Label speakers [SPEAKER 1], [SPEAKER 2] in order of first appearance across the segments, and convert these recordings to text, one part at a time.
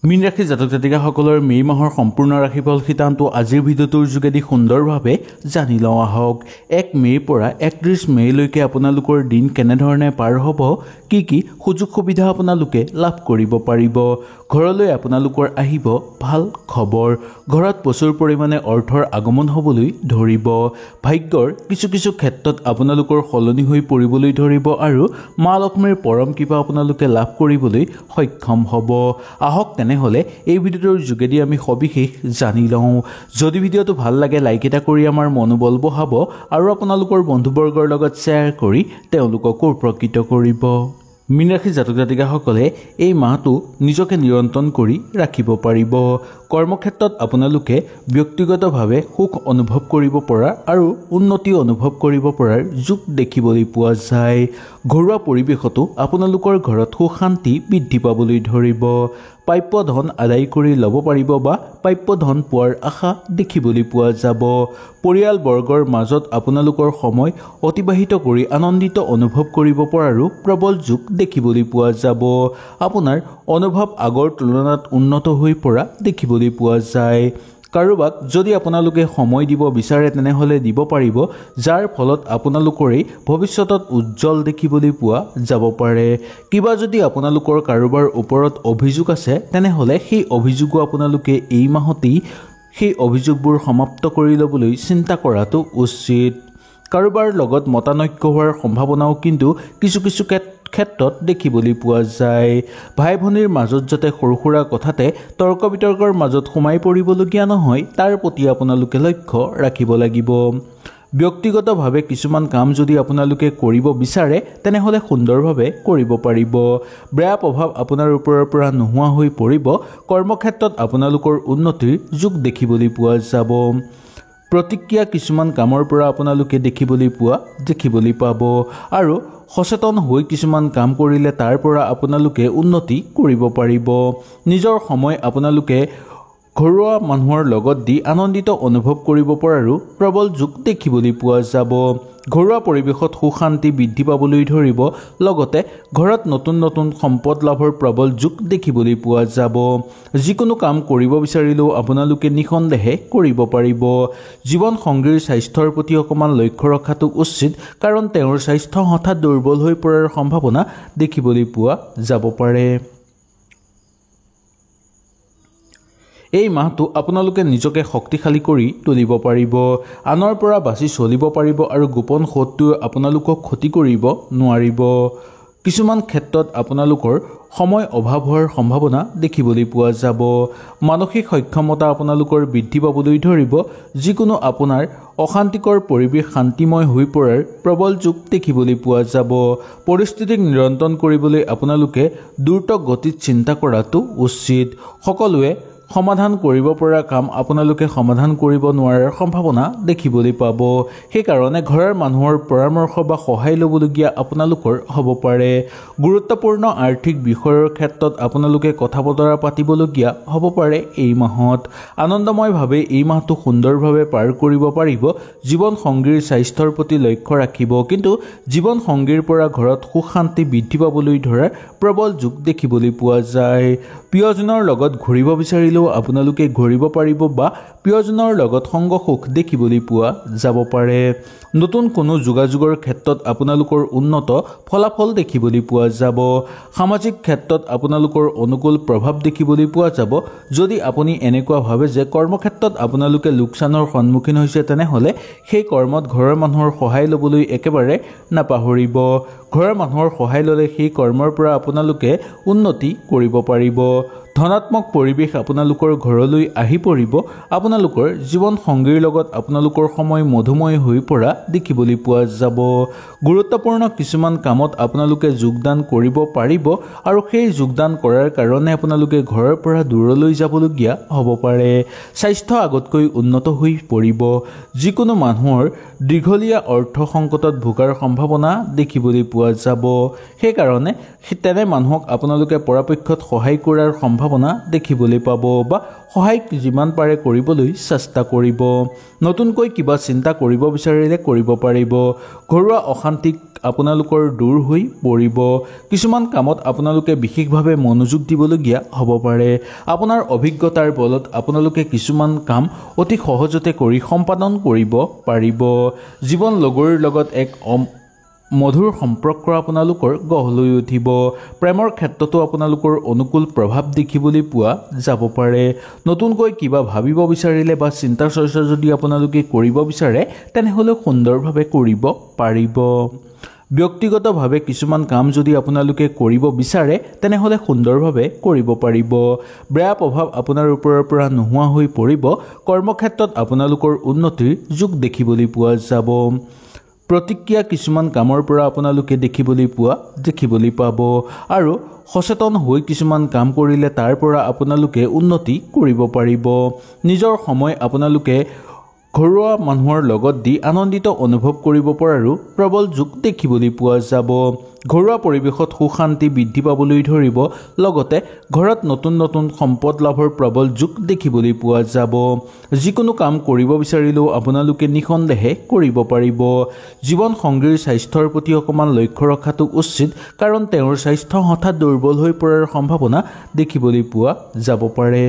[SPEAKER 1] মীন ৰাশি জাতক জাতিকাসকলৰ মে মাহৰ সম্পূৰ্ণ ৰাশিফল সিদ্ধান্ত আজিৰ ভিডিঅ'টোৰ যোগেদি সুন্দৰভাৱে জানি লওঁ আহক। 1 মে'ৰ পৰা 31 মে'লৈকে আপোনালোকৰ দিন কেনেধৰণে পাৰ হ'ব, কি সুযোগ সুবিধা আপোনালোকে লাভ কৰিব পাৰিব। ঘৰলৈ আপোনালোকৰ আহিব ভাল খবৰ। ঘৰত প্ৰচুৰ পৰিমাণে অৰ্থৰ আগমন হ'বলৈ ধৰিব। ভাগ্যৰ কিছু ক্ষেত্ৰত আপোনালোকৰ সলনি হৈ পৰিবলৈ ধৰিব আৰু মা লক্ষ্মীৰ পৰম কৃপা আপোনালোকে লাভ কৰিবলৈ সক্ষম হ'ব। আহক তেনেহ'লে এই ভিডিঅ'টোৰ যোগেদি আমি সবিশেষ জানি লওঁ। যদি ভিডিঅ'টো ভাল লাগে লাইক এটা কৰি আমাৰ মনোবল বঢ়াব আৰু আপোনালোকৰ বন্ধুবৰ্গৰ লগত শ্বেয়াৰ কৰি তেওঁলোককো উপকৃত কৰিব। মীন ৰাশি জাতক জাতিকাসকলে এই মাহটো নিজকে নিয়ন্ত্ৰণ কৰি ৰাখিব পাৰিব। কৰ্মক্ষেত্ৰত আপোনালোকে ব্যক্তিগতভাৱে সুখ অনুভৱ কৰিব পৰা আৰু উন্নতি অনুভৱ কৰিব পৰাৰ যোগ দেখিবলৈ পোৱা যায়। ঘৰুৱা পৰিৱেশতো আপোনালোকৰ ঘৰত সুখ শান্তি বৃদ্ধি পাবলৈ ধৰিব। প্ৰাপ্য ধন আদায় কৰি ল'ব পাৰিব বা প্ৰাপ্য ধন পোৱাৰ আশা দেখিবলৈ পোৱা যাব। পৰিয়ালবৰ্গৰ মাজত আপোনালোকৰ সময় অতিবাহিত কৰি আনন্দিত অনুভৱ কৰিব পৰাৰো প্ৰবল যোগ দেখিবলৈ পোৱা যাব। আপোনাৰ অনুভৱ আগৰ তুলনাত উন্নত হৈ পৰা দেখিবলৈ পোৱা যায়। কাৰোবাক যদি আপোনালোকে সময় দিব বিচাৰে তেনেহ'লে দিব পাৰিব, যাৰ ফলত আপোনালোকৰেই ভৱিষ্যতত উজ্জ্বল দেখিবলৈ পোৱা যাব পাৰে। কিবা যদি আপোনালোকৰ কাৰোবাৰ ওপৰত অভিযোগ আছে তেনেহ'লে সেই অভিযোগো আপোনালোকে এই মাহতেই সেই অভিযোগবোৰ সমাপ্ত কৰি ল'বলৈ চিন্তা কৰাটো উচিত। কাৰোবাৰ লগত মতানৈক্য হোৱাৰ সম্ভাৱনাও কিন্তু কিছু ক্ষেত্ৰত দেখিবলৈ পোৱা যায়। ভাই ভনীৰ মাজত যাতে সৰু সুৰা কথাতে তৰ্ক বিতৰ্কৰ মাজত সোমাই পৰিবলগীয়া নহয় তাৰ প্ৰতি আপোনালোকে লক্ষ্য ৰাখিব লাগিব। ব্যক্তিগতভাৱে কিছুমান কাম যদি আপোনালোকে কৰিব বিচাৰে তেনেহ'লে সুন্দৰভাৱে কৰিব পাৰিব। বেয়া প্ৰভাৱ আপোনাৰ ওপৰৰ পৰা নোহোৱা হৈ পৰিব। কৰ্মক্ষেত্ৰত আপোনালোকৰ উন্নতিৰ যোগ দেখিবলৈ পোৱা যাব। প্ৰতিক্ৰিয়া কিছুমান কামৰ পৰা আপোনালোকে দেখিবলৈ পাব আৰু সচেতন হৈ কিছুমান কাম কৰিলে তাৰ পৰা আপোনালোকে উন্নতি কৰিব পাৰিব। নিজৰ সময় আপোনালোকে ঘৰুৱা মানুহৰ লগত দি আনন্দিত অনুভৱ কৰিব পৰাৰো প্ৰবল যোগ দেখিবলৈ পোৱা যাব। ঘৰুৱা পৰিৱেশত সুখ শান্তি বৃদ্ধি পাবলৈ ধৰিব। লগতে ঘৰত নতুন সম্পদ লাভৰ প্ৰবল যোগ দেখিবলৈ পোৱা যাব। যিকোনো কাম কৰিব বিচাৰিলেও আপোনালোকে নিঃসন্দেহে কৰিব পাৰিব। জীৱন সংগীৰ স্বাস্থ্যৰ প্ৰতি অকণমান লক্ষ্য ৰখাটো উচিত, কাৰণ তেওঁৰ স্বাস্থ্য হঠাৎ দুৰ্বল হৈ পৰাৰ সম্ভাৱনা দেখিবলৈ পোৱা যাব পাৰে। এই মাহটো আপোনালোকে নিজকে শক্তিশালী কৰি তুলিব পাৰিব। আনৰ পৰা বাচি চলিব পাৰিব আৰু গোপন শত্ৰুৱে আপোনালোকক ক্ষতি কৰিব নোৱাৰিব। কিছুমান ক্ষেত্ৰত আপোনালোকৰ সময় অভাৱ হোৱাৰ সম্ভাৱনা দেখিবলৈ পোৱা যাব। মানসিক সক্ষমতা আপোনালোকৰ বৃদ্ধি পাবলৈ ধৰিব। যিকোনো আপোনাৰ অশান্তিকৰ পৰিৱেশ শান্তিময় হৈ পৰাৰ প্ৰবল যোগ দেখিবলৈ পোৱা যাব। পৰিস্থিতিক নিয়ন্ত্ৰণ কৰিবলৈ আপোনালোকে দ্ৰুত গতিত চিন্তা কৰাটো উচিত। সকলোৱে সমাধান কৰিব পৰা কাম আপোনালোকে সমাধান কৰিব নোৱাৰাৰ সম্ভাৱনা দেখিবলৈ পাব। সেইকাৰণে ঘৰৰ মানুহৰ পৰামৰ্শ বা সহায় ল'বলগীয়া আপোনালোকৰ হ'ব পাৰে। গুৰুত্বপূৰ্ণ আৰ্থিক বিষয়ৰ ক্ষেত্ৰত আপোনালোকে কথা বতৰা পাতিবলগীয়া হ'ব পাৰে। এই মাহত আনন্দময়ভাৱে এই মাহটো সুন্দৰভাৱে পাৰ কৰিব পাৰিব। জীৱন সংগীৰ স্বাস্থ্যৰ প্ৰতি লক্ষ্য ৰাখিব, কিন্তু জীৱন সংগীৰ পৰা ঘৰত সুখ শান্তি বৃদ্ধি পাবলৈ ধৰাৰ প্ৰবল যোগ দেখিবলৈ পোৱা যায়। প্ৰিয়জনৰ লগত ঘূৰিব বিচাৰিলেও আপোনালোকে ঘূৰিব পাৰিব বা প্ৰিয়জনৰ লগত সংগ সুখ দেখিবলৈ পোৱা যাব পাৰে। নতুন কোনো যোগাযোগৰ ক্ষেত্ৰত আপোনালোকৰ উন্নত ফলাফল দেখিবলৈ পোৱা যাব। সামাজিক ক্ষেত্ৰত আপোনালোকৰ অনুকূল প্ৰভাৱ দেখিবলৈ পোৱা যাব। যদি আপুনি এনেকুৱা ভাবে যে কৰ্মক্ষেত্ৰত আপোনালোকে লোকচানৰ সন্মুখীন হৈছে তেনেহ'লে সেই কৰ্মত ঘৰৰ মানুহৰ সহায় ল'বলৈ একেবাৰে নাপাহৰিব। ঘৰৰ মানুহৰ সহায় ল'লে সেই কৰ্মৰ পৰা আপোনালোকে উন্নতি কৰিব পাৰিব। ধনাত্মক পৰিৱেশ আপোনালোকৰ ঘৰলৈ আহি পৰিব। আপোনালোকৰ জীৱন সংগীৰ লগত আপোনালোকৰ সময় মধুময় হৈ পৰা দেখিবলৈ পোৱা যাব। গুৰুত্বপূৰ্ণ কিছুমান কামত আপোনালোকে যোগদান কৰিব পাৰিব আৰু সেই যোগদান কৰাৰ কাৰণে আপোনালোকে ঘৰৰ পৰা দূৰলৈ যাবলগীয়া হ'ব পাৰে। স্বাস্থ্য আগতকৈ উন্নত হৈ পৰিব। যিকোনো মানুহৰ দীঘলীয়া অৰ্থ সংকটত ভোগাৰ সম্ভাৱনা দেখিবলৈ পোৱা যাব। সেইকাৰণে তেনে মানুহক আপোনালোকে পৰাপক্ষত সহায় কৰাৰ সম্ভাৱনা সম্ভাৱনা দেখিবলৈ পাব বা সহায় যিমান পাৰে কৰিবলৈ চেষ্টা কৰিব। নতুনকৈ কিবা চিন্তা কৰিব বিচাৰিলে কৰিব পাৰিব। ঘৰুৱা অশান্তি আপোনালোকৰ দূৰ হৈ পৰিব। কিছুমান কামত আপোনালোকে বিশেষভাৱে মনোযোগ দিবলগীয়া হ'ব পাৰে। আপোনাৰ অভিজ্ঞতাৰ বলত আপোনালোকে কিছুমান কাম অতি সহজতে কৰি সম্পাদন কৰিব পাৰিব। জীৱন লগৰীৰ লগত এক মধুৰ সম্পৰ্ক আপোনালোকৰ গঢ় লৈ উঠিব। প্ৰেমৰ ক্ষেত্ৰতো আপোনালোকৰ অনুকূল প্ৰভাৱ দেখিবলৈ পোৱা যাব পাৰে। নতুনকৈ কিবা ভাবিব বিচাৰিলে বা চিন্তা চৰ্চা যদি আপোনালোকে কৰিব বিচাৰে তেনেহ'লে সুন্দৰভাৱে কৰিব পাৰিব। ব্যক্তিগতভাৱে কিছুমান কাম যদি আপোনালোকে কৰিব বিচাৰে তেনেহ'লে সুন্দৰভাৱে কৰিব পাৰিব। বেয়া প্ৰভাৱ আপোনাৰ ওপৰৰ পৰা নোহোৱা হৈ পৰিব। কৰ্মক্ষেত্ৰত আপোনালোকৰ উন্নতিৰ যোগ দেখিবলৈ পোৱা যাব। প্ৰতিক্ৰিয়া কিছুমান কামৰ পৰা আপোনালোকে দেখিবলৈ পাব আৰু সচেতন হৈ কিছুমান কাম কৰিলে তাৰ পৰা আপোনালোকে উন্নতি কৰিব পাৰিব। নিজৰ সময় আপোনালোকে ঘৰুৱা মানুহৰ লগত দি আনন্দিত অনুভৱ কৰিব পৰাৰো প্ৰবল যোগ দেখিবলৈ পোৱা যাব। ঘৰুৱা পৰিৱেশত সুখ শান্তি বৃদ্ধি পাবলৈ ধৰিব। লগতে ঘৰত নতুন নতুন সম্পদ লাভৰ প্ৰবল যোগ দেখিবলৈ পোৱা যাব। যিকোনো কাম কৰিব বিচাৰিলেও আপোনালোকে নিঃসন্দেহে কৰিব পাৰিব। জীৱন সংগীৰ স্বাস্থ্যৰ প্ৰতি অকণমান লক্ষ্য ৰখাটো উচিত, কাৰণ তেওঁৰ স্বাস্থ্য হঠাৎ দুৰ্বল হৈ পৰাৰ সম্ভাৱনা দেখিবলৈ পোৱা যাব পাৰে।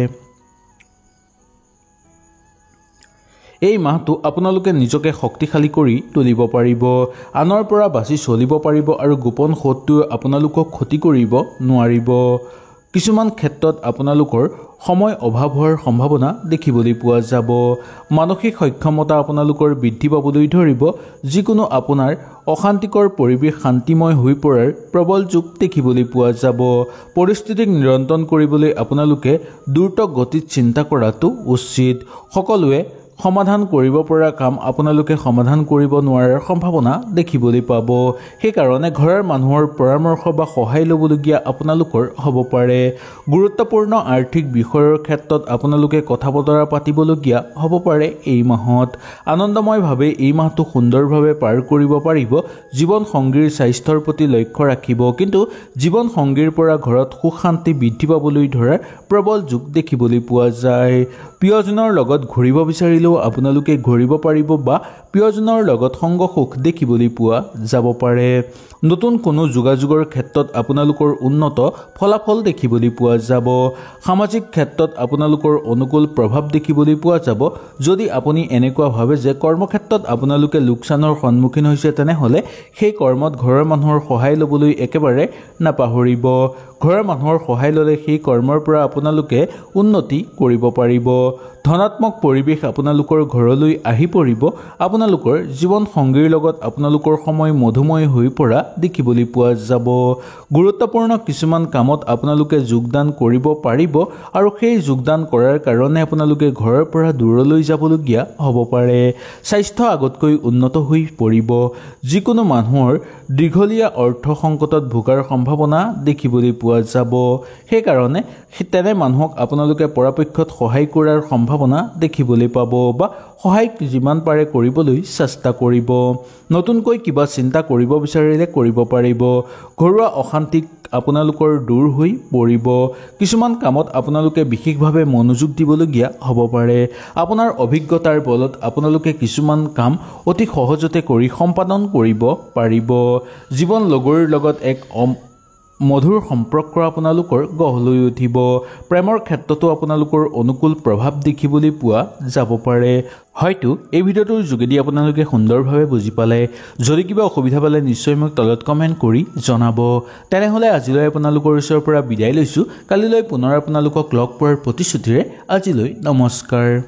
[SPEAKER 1] এই মাহটো আপোনালোকে নিজকে শক্তিশালী কৰি তুলিব পাৰিব। আনৰ পৰা বাছি চলিব পাৰিব আৰু গোপন শত্ৰুৱে আপোনালোকক ক্ষতি কৰিব নোৱাৰিব। কিছুমান ক্ষেত্ৰত আপোনালোকৰ সময় অভাৱ হোৱাৰ সম্ভাৱনা দেখিবলৈ পোৱা যাব। মানসিক সক্ষমতা আপোনালোকৰ বৃদ্ধি পাবলৈ ধৰিব। যিকোনো আপোনাৰ অশান্তিকৰ পৰিৱেশ শান্তিময় হৈ পৰাৰ প্ৰবল যোগ দেখিবলৈ পোৱা যাব। পৰিস্থিতিক নিয়ন্ত্ৰণ কৰিবলৈ আপোনালোকে দ্ৰুত গতিত চিন্তা কৰাটো উচিত। সকলোৱে সমাধান কৰিব পৰা কাম আপোনালোকে সমাধান কৰিব নোৱাৰাৰ সম্ভাৱনা দেখিবলৈ পাব। সেইকাৰণে ঘৰৰ মানুহৰ পৰামৰ্শ বা সহায় ল'বলগীয়া আপোনালোকৰ হ'ব পাৰে। গুৰুত্বপূৰ্ণ আৰ্থিক বিষয়ৰ ক্ষেত্ৰত আপোনালোকে কথা বতৰা পাতিবলগীয়া হ'ব পাৰে। এই মাহত আনন্দময়ভাৱে এই মাহটো সুন্দৰভাৱে পাৰ কৰিব পাৰিব। জীৱন সংগীৰ স্বাস্থ্যৰ প্ৰতি লক্ষ্য ৰাখিব, কিন্তু জীৱন সংগীৰ পৰা ঘৰত সুখ শান্তি বৃদ্ধি পাবলৈ ধৰাৰ প্ৰবল যোগ দেখিবলৈ পোৱা যায়। প্ৰিয়জনৰ লগত ঘূৰিব বিচাৰিলেও আপোনালোকে ঘূৰিব পাৰিব বা প্ৰিয়জনৰ লগত সংগ সুখ দেখিবলৈ পোৱা যাব পাৰে। নতুন কোনো যোগাযোগৰ ক্ষেত্ৰত আপোনালোকৰ উন্নত ফলাফল দেখিবলৈ পোৱা যাব। সামাজিক ক্ষেত্ৰত আপোনালোকৰ অনুকূল প্ৰভাৱ দেখিবলৈ পোৱা যাব। যদি আপুনি এনেকুৱা ভাবে যে কৰ্মক্ষেত্ৰত আপোনালোকে লোকচানৰ সন্মুখীন হৈছে তেনেহ'লে সেই কৰ্মত ঘৰৰ মানুহৰ সহায় ল'বলৈ একেবাৰে নাপাহৰিব। ঘৰৰ মানুহৰ সহায় ল'লে সেই কৰ্মৰ পৰা আপোনালোকে উন্নতি কৰিব পাৰিব। ধনাত্মক পৰিৱেশ আপোনালোকৰ ঘৰলৈ আহি পৰিব। আপোনালোকৰ জীৱন সংগীৰ লগত আপোনালোকৰ সময় মধুময় হৈ পৰা দেখিবলৈ পোৱা যাব। গুৰুত্বপূৰ্ণ কিছুমান কামত আপোনালোকে যোগদান কৰিব পাৰিব আৰু সেই যোগদান কৰাৰ কাৰণে আপোনালোকে ঘৰৰ পৰা দূৰলৈ যাবলগীয়া হ'ব পাৰে। স্বাস্থ্য আগতকৈ উন্নত হৈ পৰিব। যিকোনো মানুহৰ দীঘলীয়া অৰ্থ সংকটত ভোগাৰ সম্ভাৱনা দেখিবলৈ পোৱা যাব। সেইকাৰণে তেনে মানুহক আপোনালোকে পৰাপক্ষত সহায় কৰাৰ সম্ভাৱনা দেখিবলৈ পাব বা সহায় যিমান পাৰে কৰিবলৈ চেষ্টা কৰিব। নতুনকৈ কিবা চিন্তা কৰিব বিচাৰিলে কৰিব পাৰিব। ঘৰুৱা অশান্তি আপোনালোকৰ দূৰ হৈ পৰিব। কিছুমান কামত আপোনালোকে বিশেষভাৱে মনোযোগ দিবলগীয়া হ'ব পাৰে। আপোনাৰ অভিজ্ঞতাৰ বলত আপোনালোকে কিছুমান কাম অতি সহজতে কৰি সম্পাদন কৰিব পাৰিব। জীৱন লগৰীৰ লগত এক মধুৰ সম্পৰ্ক আপোনালোকৰ গঢ় লৈ উঠিব। প্ৰেমৰ ক্ষেত্ৰতো আপোনালোকৰ অনুকূল প্ৰভাৱ দেখিবলৈ পোৱা যাব পাৰে। হয়তো এই ভিডিঅ'টোৰ যোগেদি আপোনালোকে সুন্দৰভাৱে বুজি পালে। যদি কিবা অসুবিধা পালে নিশ্চয় মোক তলত কমেণ্ট কৰি জনাব। তেনেহ'লে আজিলৈ আপোনালোকৰ ওচৰৰ পৰা বিদায় লৈছোঁ। কালিলৈ পুনৰ আপোনালোকক লগ পোৱাৰ প্ৰতিশ্ৰুতিৰে আজিলৈ নমস্কাৰ।